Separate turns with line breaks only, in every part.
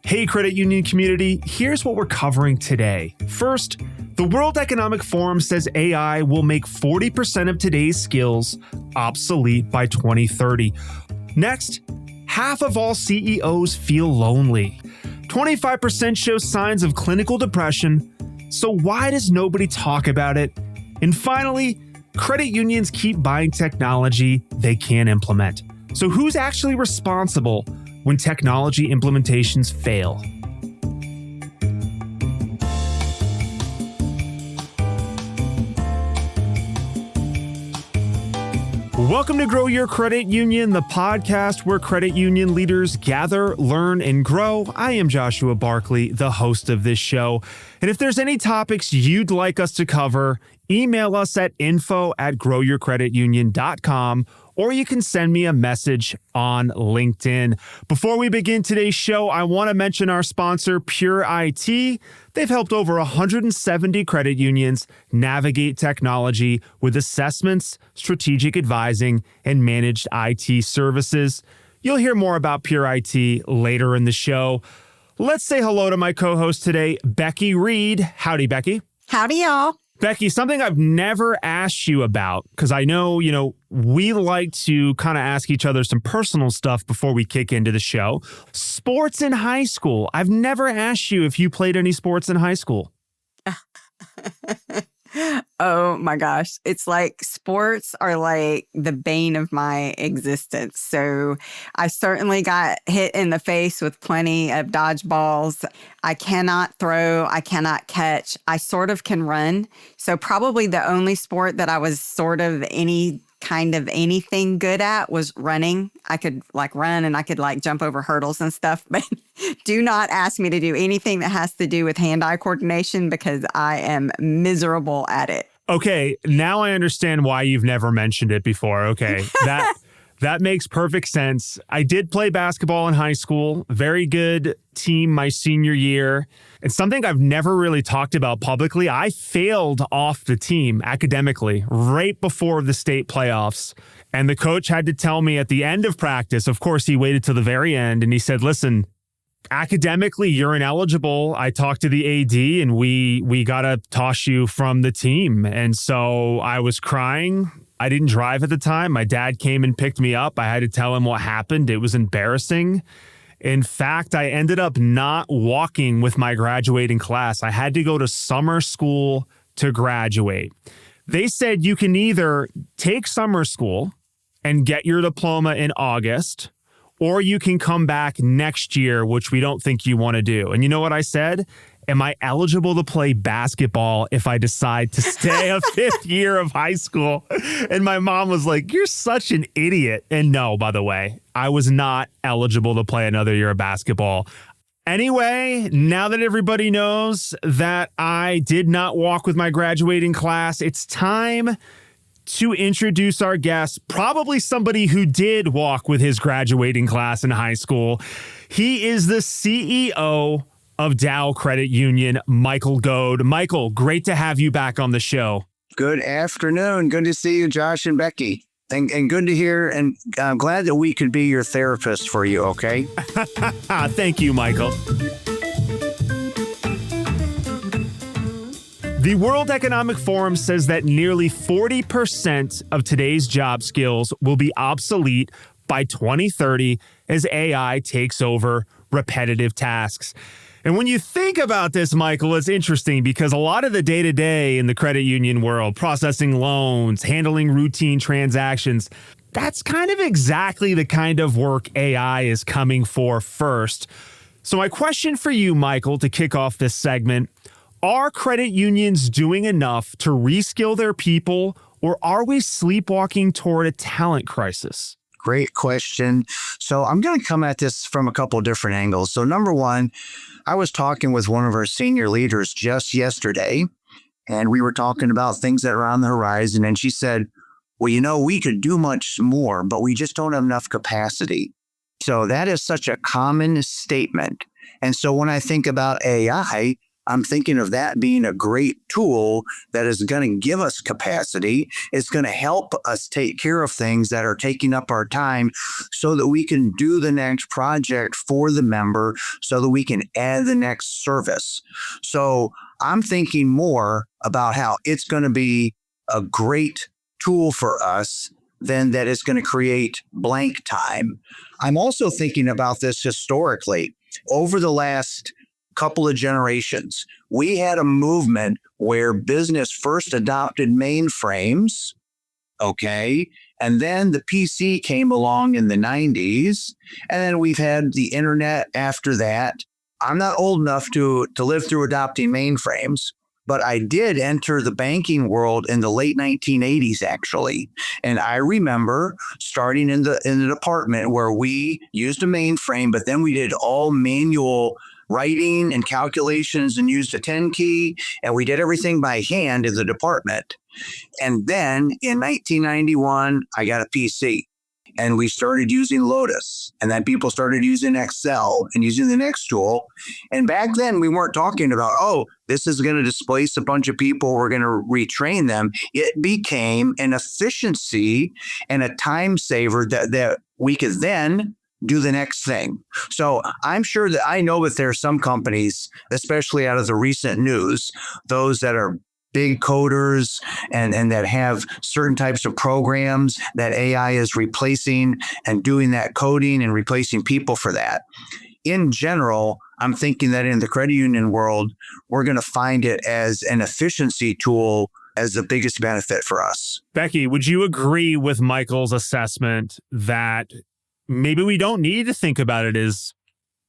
Hey, credit union community, here's what we're covering today. First, the World Economic Forum says AI will make 40% of today's skills obsolete by 2030. Next, half of all CEOs feel lonely. 25% show signs of clinical depression. So why does nobody talk about it? And finally, credit unions keep buying technology they can't implement. So who's actually responsible when technology implementations fail? Welcome to Grow Your Credit Union, the podcast where credit union leaders gather, learn, and grow. I am Joshua Barkley, the host of this show. And if there's any topics you'd like us to cover, email us at info@growyourcreditunion.com, or you can send me a message on LinkedIn. Before we begin today's show, I want to mention our sponsor, Pure IT. They've helped over 170 credit unions navigate technology with assessments, strategic advising, and managed IT services. You'll hear more about Pure IT later in the show. Let's say hello to my co-host today, Becky Reed. Howdy, Becky.
Howdy, y'all.
Becky, something I've never asked you about, because I know, we like to kind of ask each other some personal stuff before we kick into the show. Sports in high school. I've never asked you if you played any sports in high school.
Oh my gosh. It's like sports are like the bane of my existence. So I certainly got hit in the face with plenty of dodgeballs. I cannot throw. I cannot catch. I sort of can run. So probably the only sport that I was sort of anything good at was running. I could run and I could jump over hurdles and stuff, but do not ask me to do anything that has to do with hand-eye coordination because I am miserable at it.
Okay, now I understand why you've never mentioned it before. Okay, that makes perfect sense. I did play basketball in high school. Very good team my senior year. And something I've never really talked about publicly, I failed off the team academically right before the state playoffs. And the coach had to tell me at the end of practice, of course, he waited till the very end, and he said, listen, academically, you're ineligible. I talked to the AD and we got to toss you from the team. And so I was crying. I didn't drive at the time. My dad came and picked me up. I had to tell him what happened. It was embarrassing. In fact, I ended up not walking with my graduating class. I had to go to summer school to graduate. They said you can either take summer school and get your diploma in August, or you can come back next year, which we don't think you want to do. And you know what I said? Am I eligible to play basketball if I decide to stay a fifth year of high school? And my mom was like, you're such an idiot. And no, by the way, I was not eligible to play another year of basketball. Anyway, now that everybody knows that I did not walk with my graduating class, it's time to introduce our guest, probably somebody who did walk with his graduating class in high school. He is the CEO of Dow Credit Union, Michael Goad. Michael, great to have you back on the show.
Good afternoon. Good to see you, Josh and Becky. And good to hear, and I'm glad that we could be your therapist for you, okay?
Thank you, Michael. The World Economic Forum says that nearly 40% of today's job skills will be obsolete by 2030 as AI takes over repetitive tasks. And when you think about this, Michael, it's interesting because a lot of the day-to-day in the credit union world, processing loans, handling routine transactions, that's kind of exactly the kind of work AI is coming for first. So my question for you, Michael, to kick off this segment, are credit unions doing enough to reskill their people, or are we sleepwalking toward a talent crisis?
Great question. So I'm going to come at this from a couple of different angles. So number one, I was talking with one of our senior leaders just yesterday, and we were talking about things that are on the horizon. And she said, well, we could do much more, but we just don't have enough capacity. So that is such a common statement. And so when I think about AI, I'm thinking of that being a great tool that is going to give us capacity. It's going to help us take care of things that are taking up our time so that we can do the next project for the member, so that we can add the next service. So I'm thinking more about how it's going to be a great tool for us than that it's going to create blank time. I'm also thinking about this historically. Over the last couple of generations, we had a movement where business first adopted mainframes, okay? And then the PC came along in the 90s, and then we've had the internet after that. I'm not old enough to live through adopting mainframes, but I did enter the banking world in the late 1980s, actually. And I remember starting in the department where we used a mainframe, but then we did all manual writing and calculations and used a 10 key, and we did everything by hand in the department. And then in 1991, I got a PC. And we started using Lotus, and then people started using Excel and using the next tool. And back then we weren't talking about, oh, this is going to displace a bunch of people, we're going to retrain them. It became an efficiency and a time saver that we could then do the next thing. So I'm sure that I know that there are some companies, especially out of the recent news, those that are big coders and that have certain types of programs that AI is replacing and doing that coding and replacing people for that. In general, I'm thinking that in the credit union world, we're going to find it as an efficiency tool as the biggest benefit for us.
Becky, would you agree with Michael's assessment that maybe we don't need to think about it as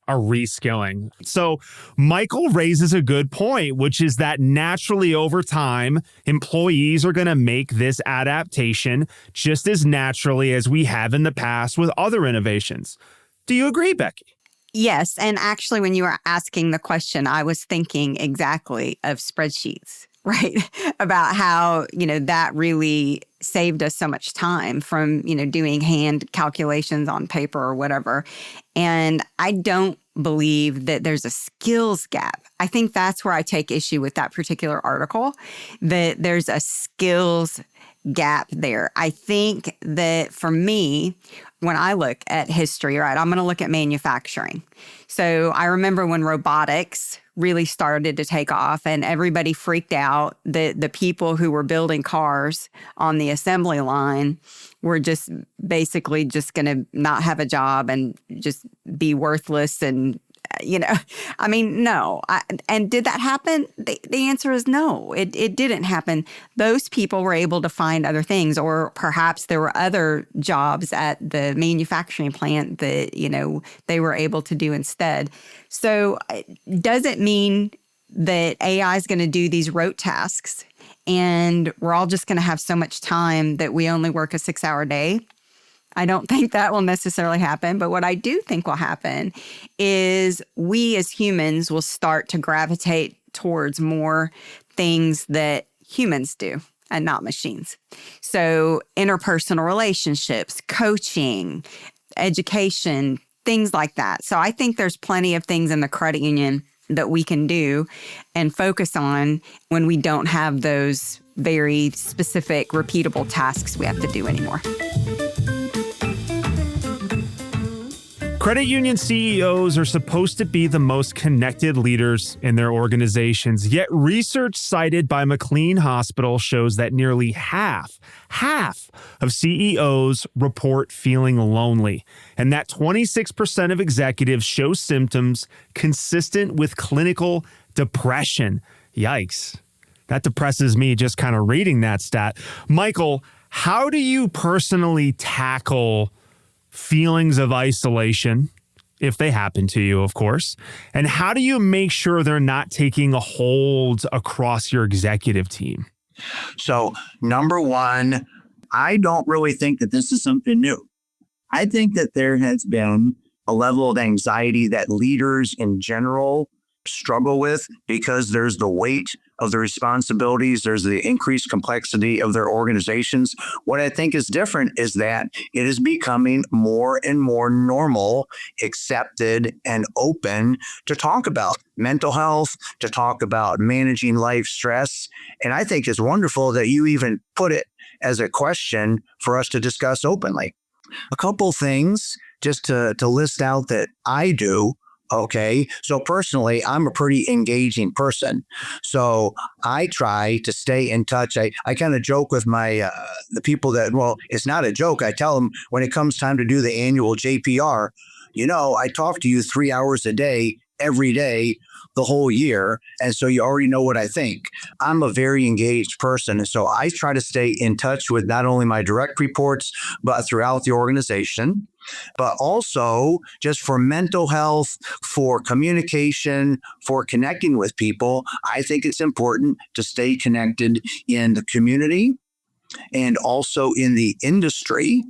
a reskilling? So Michael raises a good point, which is that naturally over time, employees are going to make this adaptation just as naturally as we have in the past with other innovations. Do you agree, Becky?
Yes. And actually, when you were asking the question, I was thinking exactly of spreadsheets, right? About how, that really saved us so much time from, doing hand calculations on paper or whatever. And I don't believe that there's a skills gap. I think that's where I take issue with that particular article, that there's a skills gap there. I think that for me, when I look at history, right, I'm going to look at manufacturing. So I remember when robotics really started to take off and everybody freaked out that the people who were building cars on the assembly line were just basically just going to not have a job and just be worthless. And, no. And did that happen? The answer is no, it didn't happen. Those people were able to find other things, or perhaps there were other jobs at the manufacturing plant that, they were able to do instead. So does it mean that AI is going to do these rote tasks and we're all just going to have so much time that we only work a 6-hour day? I don't think that will necessarily happen. But what I do think will happen is we as humans will start to gravitate towards more things that humans do and not machines. So interpersonal relationships, coaching, education, things like that. So I think there's plenty of things in the credit union that we can do and focus on when we don't have those very specific, repeatable tasks we have to do anymore.
Credit union CEOs are supposed to be the most connected leaders in their organizations, yet research cited by McLean Hospital shows that nearly half of CEOs report feeling lonely, and that 26% of executives show symptoms consistent with clinical depression. Yikes. That depresses me just kind of reading that stat. Michael, how do you personally tackle feelings of isolation, if they happen to you, of course? And how do you make sure they're not taking a hold across your executive team?
So, number one, I don't really think that this is something new. I think that there has been a level of anxiety that leaders in general struggle with because there's the weight of the responsibilities. There's the increased complexity of their organizations. What I think is different is that it is becoming more and more normal, accepted, and open to talk about mental health, to talk about managing life stress. And I think it's wonderful that you even put it as a question for us to discuss openly. A couple things just to list out that I do. Okay. So personally, I'm a pretty engaging person. So I try to stay in touch. I kind of joke with my, the people that, well, it's not a joke. I tell them when it comes time to do the annual JPR, I talk to you 3 hours a day, every day, the whole year. And so you already know what I think. I'm a very engaged person. And so I try to stay in touch with not only my direct reports, but throughout the organization, but also just for mental health, for communication, for connecting with people. I think it's important to stay connected in the community and also in the industry.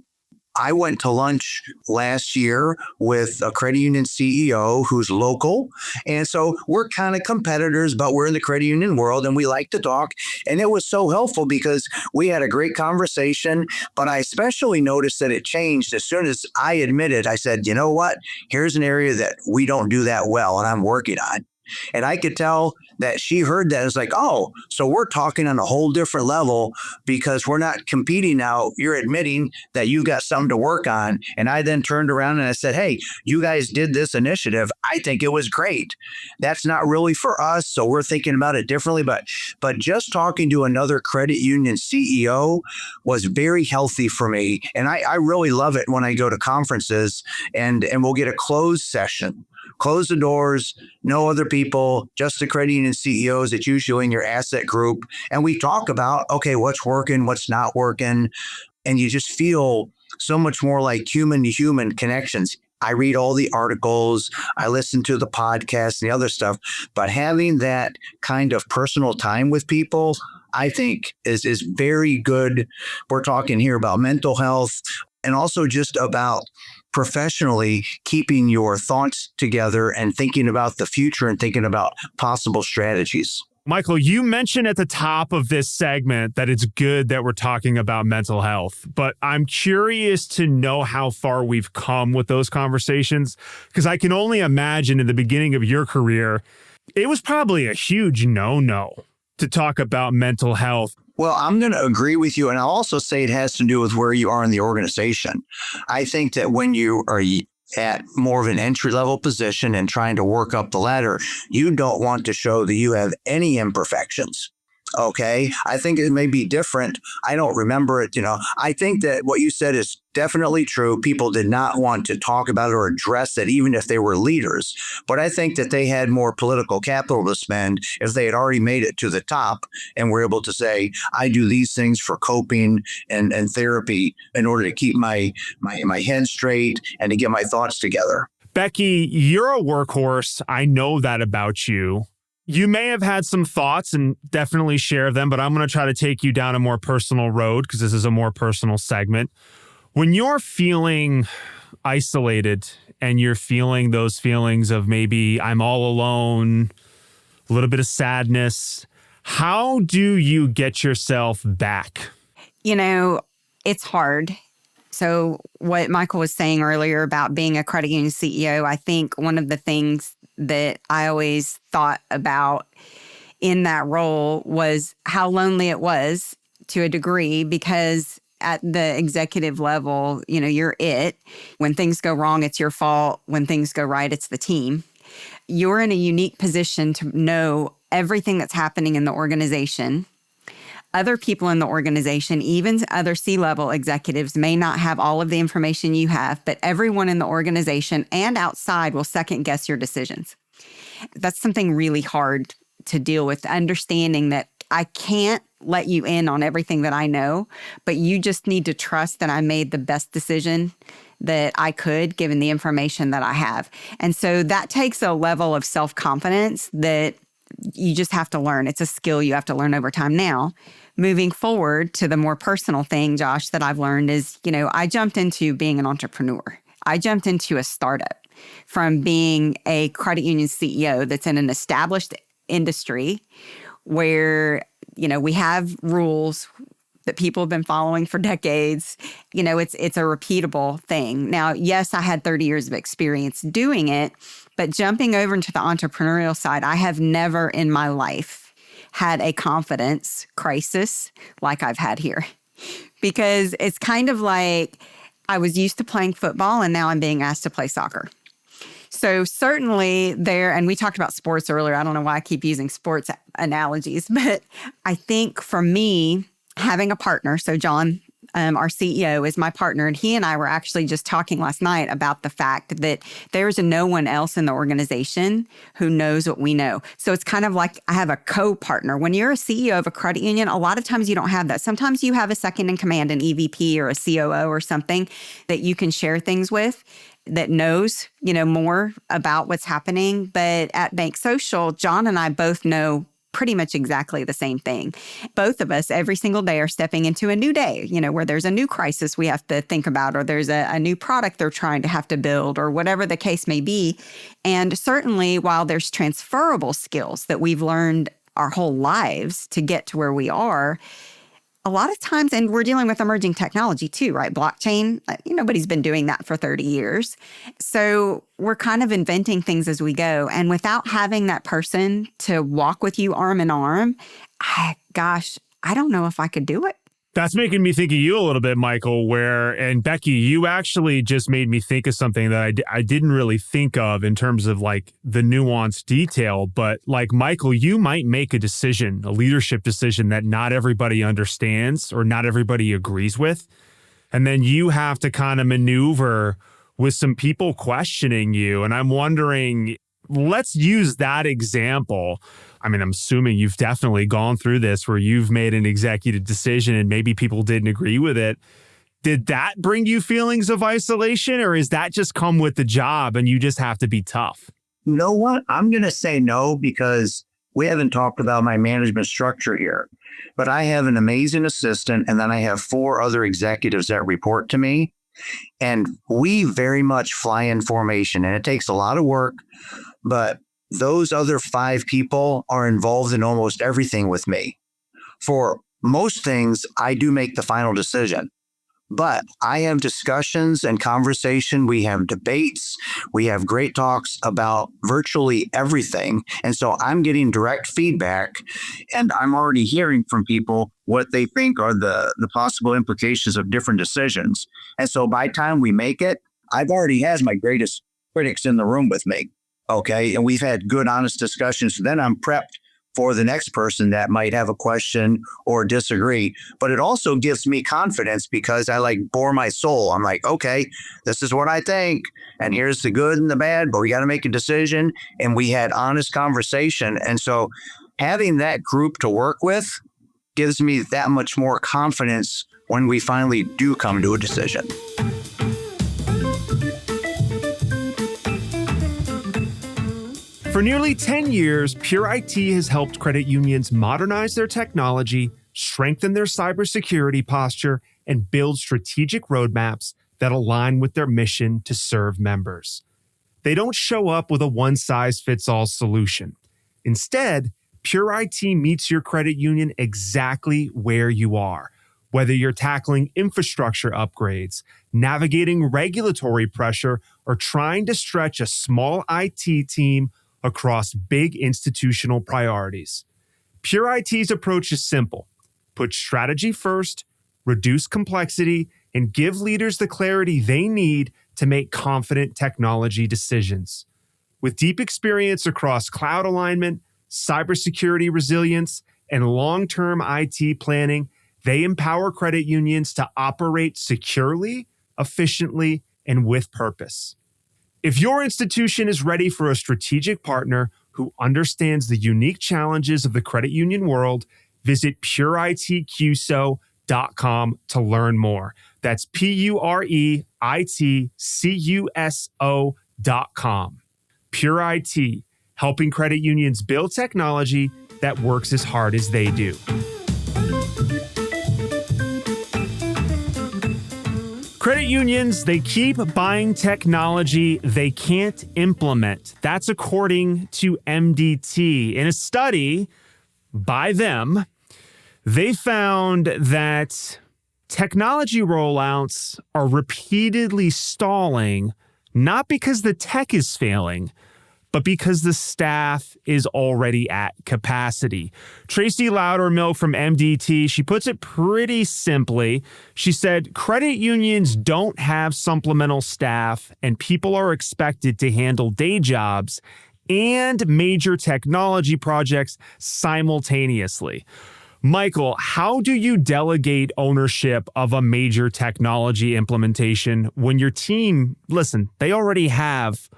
I went to lunch last year with a credit union CEO who's local. And so we're kind of competitors, but we're in the credit union world and we like to talk. And it was so helpful because we had a great conversation. But I especially noticed that it changed as soon as I admitted, I said, you know what? Here's an area that we don't do that well and I'm working on. And I could tell that she heard that. It's like, oh, so we're talking on a whole different level because we're not competing now. You're admitting that you got something to work on. And I then turned around and I said, hey, you guys did this initiative. I think it was great. That's not really for us. So we're thinking about it differently. But just talking to another credit union CEO was very healthy for me. And I really love it when I go to conferences and we'll get a closed session. Close the doors, no other people, just the credit union CEOs. It's usually in your asset group. And we talk about, okay, what's working, what's not working. And you just feel so much more like human to human connections. I read all the articles, I listen to the podcast and the other stuff, but having that kind of personal time with people, I think is very good. We're talking here about mental health and also just about professionally keeping your thoughts together and thinking about the future and thinking about possible strategies.
Michael, you mentioned at the top of this segment that it's good that we're talking about mental health, but I'm curious to know how far we've come with those conversations, because I can only imagine in the beginning of your career, it was probably a huge no-no to talk about mental health.
Well, I'm going to agree with you. And I'll also say it has to do with where you are in the organization. I think that when you are at more of an entry-level position and trying to work up the ladder, you don't want to show that you have any imperfections. Okay. I think it may be different. I don't remember it. I think that what you said is definitely true. People did not want to talk about it or address it, even if they were leaders. But I think that they had more political capital to spend if they had already made it to the top and were able to say, I do these things for coping and therapy in order to keep my head straight and to get my thoughts together.
Becky, you're a workhorse. I know that about you. You may have had some thoughts and definitely share them, but I'm going to try to take you down a more personal road because this is a more personal segment. When you're feeling isolated and you're feeling those feelings of maybe I'm all alone, a little bit of sadness, how do you get yourself back?
It's hard. So what Michael was saying earlier about being a credit union CEO, I think one of the things that I always thought about in that role was how lonely it was to a degree, because at the executive level, you're it. When things go wrong, it's your fault. When things go right, it's the team. You're in a unique position to know everything that's happening in the organization. Other people in the organization, even other C-level executives, may not have all of the information you have, but everyone in the organization and outside will second guess your decisions. That's something really hard to deal with, understanding that I can't let you in on everything that I know, but you just need to trust that I made the best decision that I could, given the information that I have. And so that takes a level of self-confidence that you just have to learn. It's a skill you have to learn over time. Now, moving forward to the more personal thing, Josh, that I've learned is, I jumped into being an entrepreneur. I jumped into a startup from being a credit union CEO that's in an established industry where, we have rules that people have been following for decades. It's a repeatable thing. Now, yes, I had 30 years of experience doing it, but jumping over into the entrepreneurial side, I have never in my life had a confidence crisis like I've had here. Because it's kind of like I was used to playing football and now I'm being asked to play soccer. So certainly there, and we talked about sports earlier. I don't know why I keep using sports analogies, but I think for me, having a partner, so John, our CEO, is my partner, and he and I were actually just talking last night about the fact that there's no one else in the organization who knows what we know. So it's kind of like I have a co-partner. When you're a CEO of a credit union, a lot of times you don't have that. Sometimes you have a second in command, an EVP or a COO or something that you can share things with that knows, more about what's happening. But at Bank Social, John and I both know pretty much exactly the same thing. Both of us every single day are stepping into a new day, where there's a new crisis we have to think about, or there's a new product they're trying to have to build, or whatever the case may be. And certainly while there's transferable skills that we've learned our whole lives to get to where we are, a lot of times, and we're dealing with emerging technology too, right? Blockchain, nobody's been doing that for 30 years. So we're kind of inventing things as we go. And without having that person to walk with you arm in arm, I don't know if I could do it.
That's making me think of you a little bit, Michael, and Becky, you actually just made me think of something that I didn't really think of in terms of like the nuanced detail. But like Michael, you might make a decision, a leadership decision that not everybody understands or not everybody agrees with. And then you have to kind of maneuver with some people questioning you. And I'm wondering, let's use that example. I mean, I'm assuming you've definitely gone through this where you've made an executive decision and maybe people didn't agree with it. Did that bring you feelings of isolation, or is that just come with the job and you just have to be tough?
You know what? I'm going to say no, because we haven't talked about my management structure here, but I have an amazing assistant, and then I have 4 other executives that report to me. And we very much fly in formation, and it takes a lot of work, but those other 5 people are involved in almost everything with me. For most things, I do make the final decision, but I have discussions and conversation. We have debates. We have great talks about virtually everything. And so I'm getting direct feedback, and I'm already hearing from people what they think are the possible implications of different decisions. And so by the time we make it, I've already had my greatest critics in the room with me. Okay. And we've had good, honest discussions. Then I'm prepped for the next person that might have a question or disagree. But it also gives me confidence, because I bore my soul. I'm like, okay, this is what I think, and here's the good and the bad, but we got to make a decision. And we had honest conversation. And so having that group to work with gives me that much more confidence when we finally do come to a decision.
For nearly 10 years, Pure IT has helped credit unions modernize their technology, strengthen their cybersecurity posture, and build strategic roadmaps that align with their mission to serve members. They don't show up with a one-size-fits-all solution. Instead, Pure IT meets your credit union exactly where you are. Whether you're tackling infrastructure upgrades, navigating regulatory pressure, or trying to stretch a small IT team across big institutional priorities. Pure IT's approach is simple. Put strategy first, reduce complexity, and give leaders the clarity they need to make confident technology decisions. With deep experience across cloud alignment, cybersecurity resilience, and long-term IT planning, they empower credit unions to operate securely, efficiently, and with purpose. If your institution is ready for a strategic partner who understands the unique challenges of the credit union world, visit pureitqso.com to learn more. That's pureitcuso.com. Pure IT, helping credit unions build technology that works as hard as they do. Credit unions, they keep buying technology they can't implement. That's according to MDT. In a study, by them, they found that technology rollouts are repeatedly stalling, not because the tech is failing, but because the staff is already at capacity. Tracy Loudermilk from MDT, she puts it pretty simply. She said, credit unions don't have supplemental staff, and people are expected to handle day jobs and major technology projects simultaneously. Michael, how do you delegate ownership of a major technology implementation when your team, listen, they already have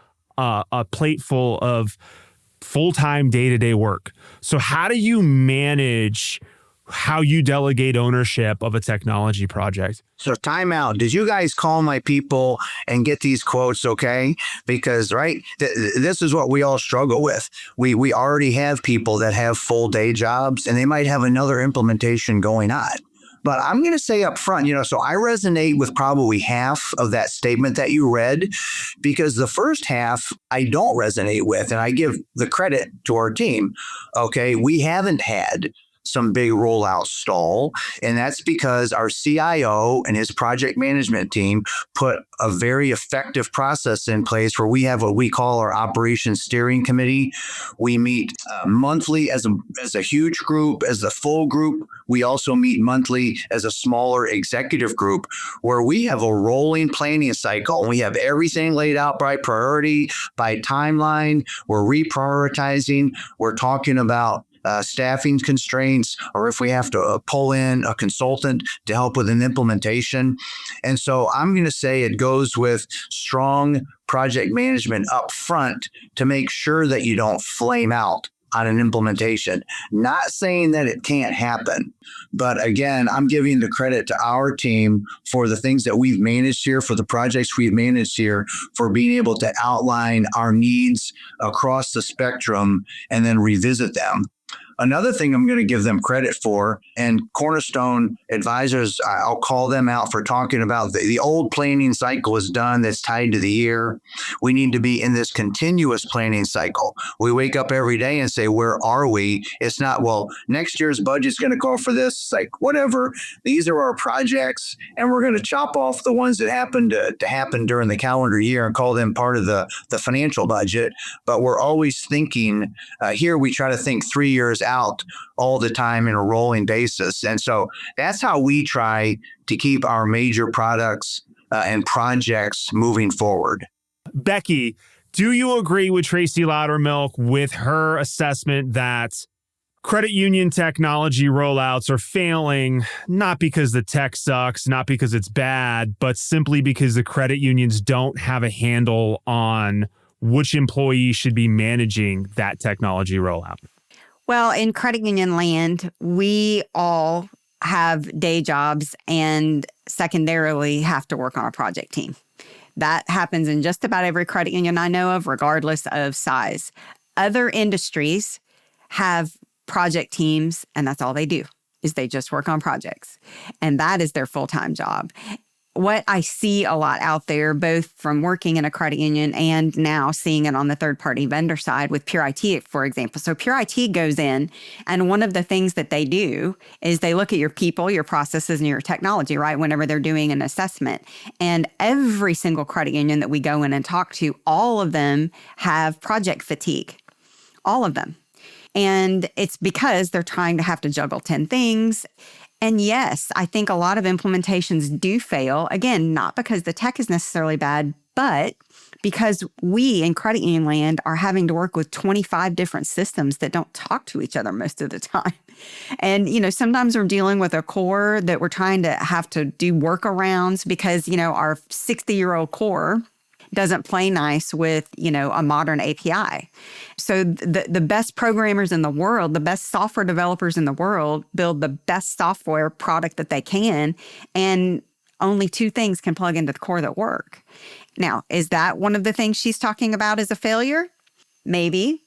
a plate full of full-time day-to-day work? So how do you manage how you delegate ownership of a technology project?
So time out. Did you guys call my people and get these quotes, okay? Because, right, this is what we all struggle with. We already have people that have full day jobs, and they might have another implementation going on. But I'm going to say up front, so I resonate with probably half of that statement that you read, because the first half I don't resonate with, and I give the credit to our team. Okay, we haven't had some big rollout stall, and that's because our CIO and his project management team put a very effective process in place where we have what we call our operations steering committee. We meet monthly as a huge group, as a full group. We also meet monthly as a smaller executive group, where we have a rolling planning cycle. We have everything laid out by priority, by timeline. We're reprioritizing. We're talking about staffing constraints, or if we have to pull in a consultant to help with an implementation. And so I'm going to say it goes with strong project management up front to make sure that you don't flame out on an implementation. Not saying that it can't happen, but again, I'm giving the credit to our team for the things that we've managed here, for the projects we've managed here, for being able to outline our needs across the spectrum and then revisit them. Another thing I'm going to give them credit for, and Cornerstone advisors, I'll call them out for talking about the old planning cycle is done that's tied to the year. We need to be in this continuous planning cycle. We wake up every day and say, where are we? It's not, well, next year's budget's going to call for this. It's like, whatever. These are our projects, and we're going to chop off the ones that happen to happen during the calendar year and call them part of the financial budget. But we're always thinking, here we try to think 3 years out all the time in a rolling basis. And so that's how we try to keep our major products and projects moving forward.
Becky, do you agree with Tracy Loudermilk with her assessment that credit union technology rollouts are failing, not because the tech sucks, not because it's bad, but simply because the credit unions don't have a handle on which employee should be managing that technology rollout?
Well, in credit union land, we all have day jobs and secondarily have to work on a project team. That happens in just about every credit union I know of, regardless of size. Other industries have project teams, and that's all they do, is they just work on projects. And that is their full-time job. What I see a lot out there, both from working in a credit union and now seeing it on the third-party vendor side with Pure IT, for example. So Pure IT goes in, and one of the things that they do is they look at your people, your processes, and your technology, right, whenever they're doing an assessment. And every single credit union that we go in and talk to, all of them have project fatigue. All of them. And it's because they're trying to have to juggle 10 things. And yes, I think a lot of implementations do fail. Again, not because the tech is necessarily bad, but because we in credit union land are having to work with 25 different systems that don't talk to each other most of the time. And, sometimes we're dealing with a core that we're trying to have to do workarounds because, our 60-year-old core doesn't play nice with, a modern API. So the best programmers in the world, the best software developers in the world build the best software product that they can, and only two things can plug into the core that work. Now, is that one of the things she's talking about as a failure? Maybe.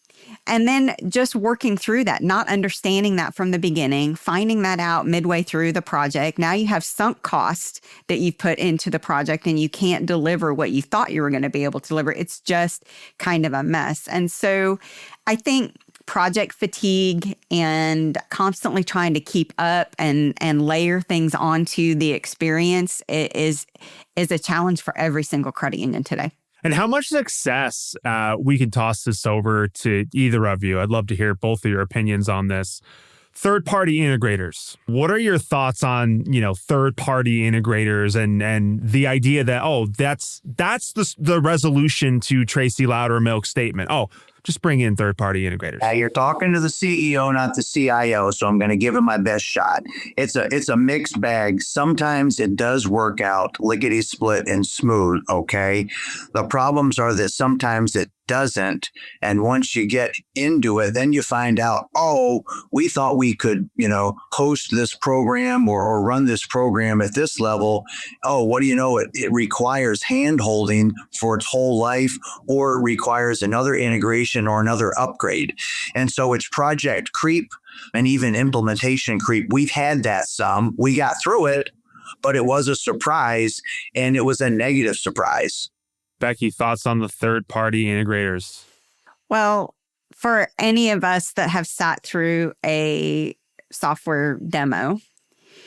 And then just working through that, not understanding that from the beginning, finding that out midway through the project. Now you have sunk cost that you've put into the project and you can't deliver what you thought you were going to be able to deliver. It's just kind of a mess. And so I think project fatigue and constantly trying to keep up and layer things onto the experience is a challenge for every single credit union today.
And how much success, we can toss this over to either of you. I'd love to hear both of your opinions on this. Third-party integrators. What are your thoughts on, third-party integrators and the idea that, that's the resolution to Tracy Loudermilk's statement. Just bring in third-party integrators.
You're talking to the CEO, not the CIO, so I'm going to give it my best shot. It's a mixed bag. Sometimes it does work out lickety-split and smooth, okay? The problems are that sometimes it doesn't. And once you get into it, then you find out, we thought we could, host this program or run this program at this level. What do you know? It requires hand-holding for its whole life, or it requires another integration or another upgrade. And so it's project creep and even implementation creep. We've had that some. We got through it, but it was a surprise, and it was a negative surprise.
Becky, thoughts on the third-party integrators?
Well, for any of us that have sat through a software demo,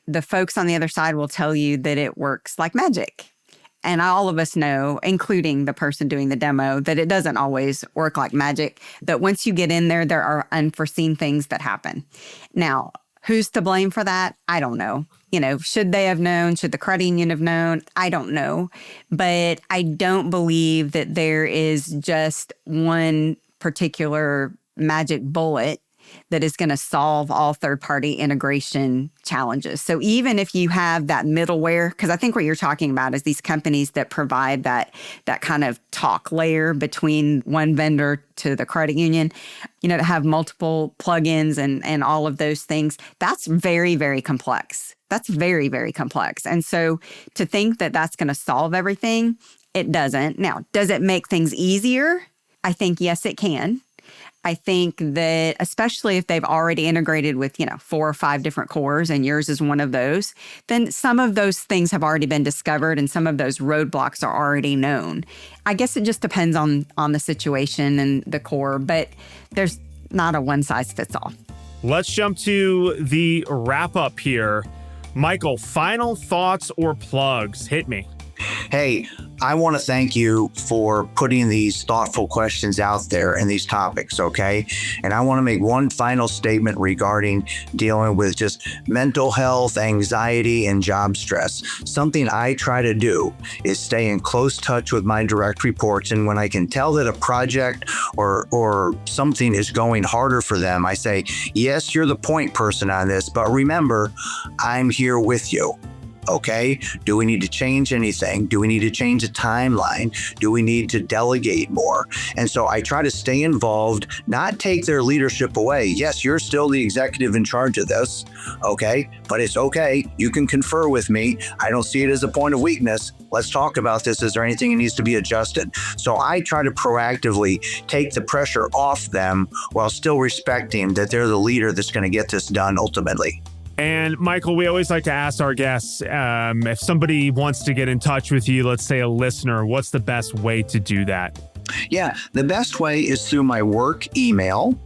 the folks on the other side will tell you that it works like magic. And all of us know, including the person doing the demo, that it doesn't always work like magic, that once you get in there are unforeseen things that happen. Now, who's to blame for that? I don't know. Should they have known? Should the credit union have known? I don't know. But I don't believe that there is just one particular magic bullet that is going to solve all third-party integration challenges. So even if you have that middleware, because I think what you're talking about is these companies that provide that kind of talk layer between one vendor to the credit union, to have multiple plugins and all of those things, that's very, very complex. That's very, very complex. And so to think that that's going to solve everything, it doesn't. Now, does it make things easier? I think, yes, it can. I think that especially if they've already integrated with, 4 or 5 different cores and yours is one of those, then some of those things have already been discovered and some of those roadblocks are already known. I guess it just depends on the situation and the core, but there's not a one size fits all.
Let's jump to the wrap up here. Michael, final thoughts or plugs? Hit me.
Hey, I want to thank you for putting these thoughtful questions out there and these topics, okay? And I want to make one final statement regarding dealing with just mental health, anxiety, and job stress. Something I try to do is stay in close touch with my direct reports. And when I can tell that a project or something is going harder for them, I say, yes, you're the point person on this, but remember, I'm here with you. Okay, do we need to change anything? Do we need to change the timeline? Do we need to delegate more? And so I try to stay involved, not take their leadership away. Yes, you're still the executive in charge of this, okay? But it's okay. You can confer with me. I don't see it as a point of weakness. Let's talk about this. Is there anything that needs to be adjusted? So I try to proactively take the pressure off them while still respecting that they're the leader that's going to get this done ultimately.
And Michael, we always like to ask our guests, if somebody wants to get in touch with you, let's say a listener, what's the best way to do that?
Yeah, the best way is through my work email,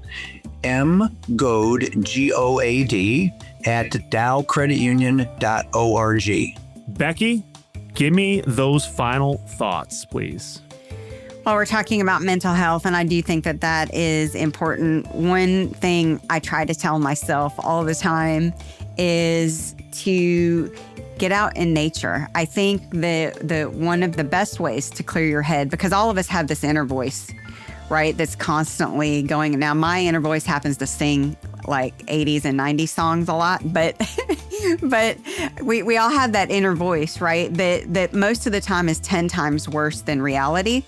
mgoad, G-O-A-D, at dowcreditunion.org.
Becky, give me those final thoughts, please.
Well, we're talking about mental health, and I do think that that is important. One thing I try to tell myself all the time is to get out in nature. I think that one of the best ways to clear your head, because all of us have this inner voice, right, that's constantly going. Now, my inner voice happens to sing like 80s and 90s songs a lot, but but we all have that inner voice, right, that most of the time is 10 times worse than reality.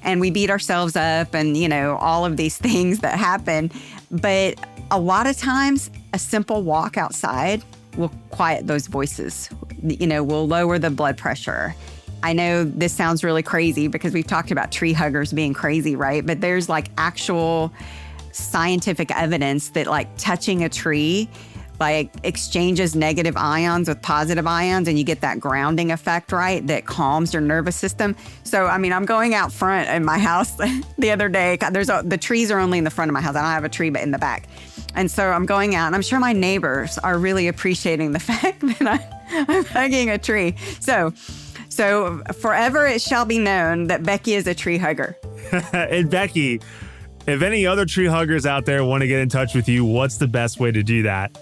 And we beat ourselves up and, all of these things that happen. But a lot of times, a simple walk outside will quiet those voices, will lower the blood pressure. I know this sounds really crazy because we've talked about tree huggers being crazy, right? But there's like actual scientific evidence that like touching a tree like exchanges negative ions with positive ions, and you get that grounding effect, right? That calms your nervous system. So, I mean, I'm going out front in my house the other day. The trees are only in the front of my house. I don't have a tree, but in the back. And so I'm going out, and I'm sure my neighbors are really appreciating the fact that I'm hugging a tree. So forever it shall be known that Becky is a tree hugger.
And Becky, if any other tree huggers out there want to get in touch with you, what's the best way to do that?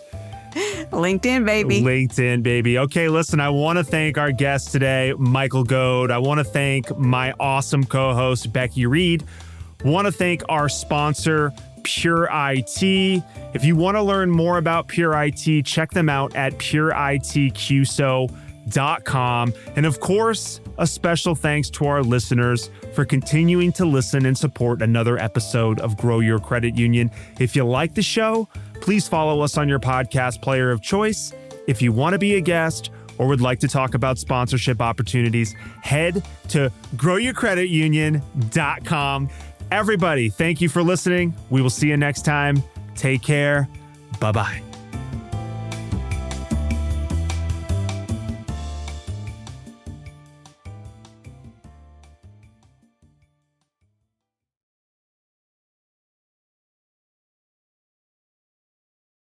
LinkedIn, baby.
LinkedIn, baby. Okay, listen, I want to thank our guest today, Michael Goad. I want to thank my awesome co-host, Becky Reed. Want to thank our sponsor, Pure IT. If you want to learn more about Pure IT, check them out at pureitqso.com. And of course, a special thanks to our listeners for continuing to listen and support another episode of Grow Your Credit Union. If you like the show, please follow us on your podcast player of choice. If you want to be a guest or would like to talk about sponsorship opportunities, head to growyourcreditunion.com. Everybody, thank you for listening. We will see you next time. Take care. Bye-bye.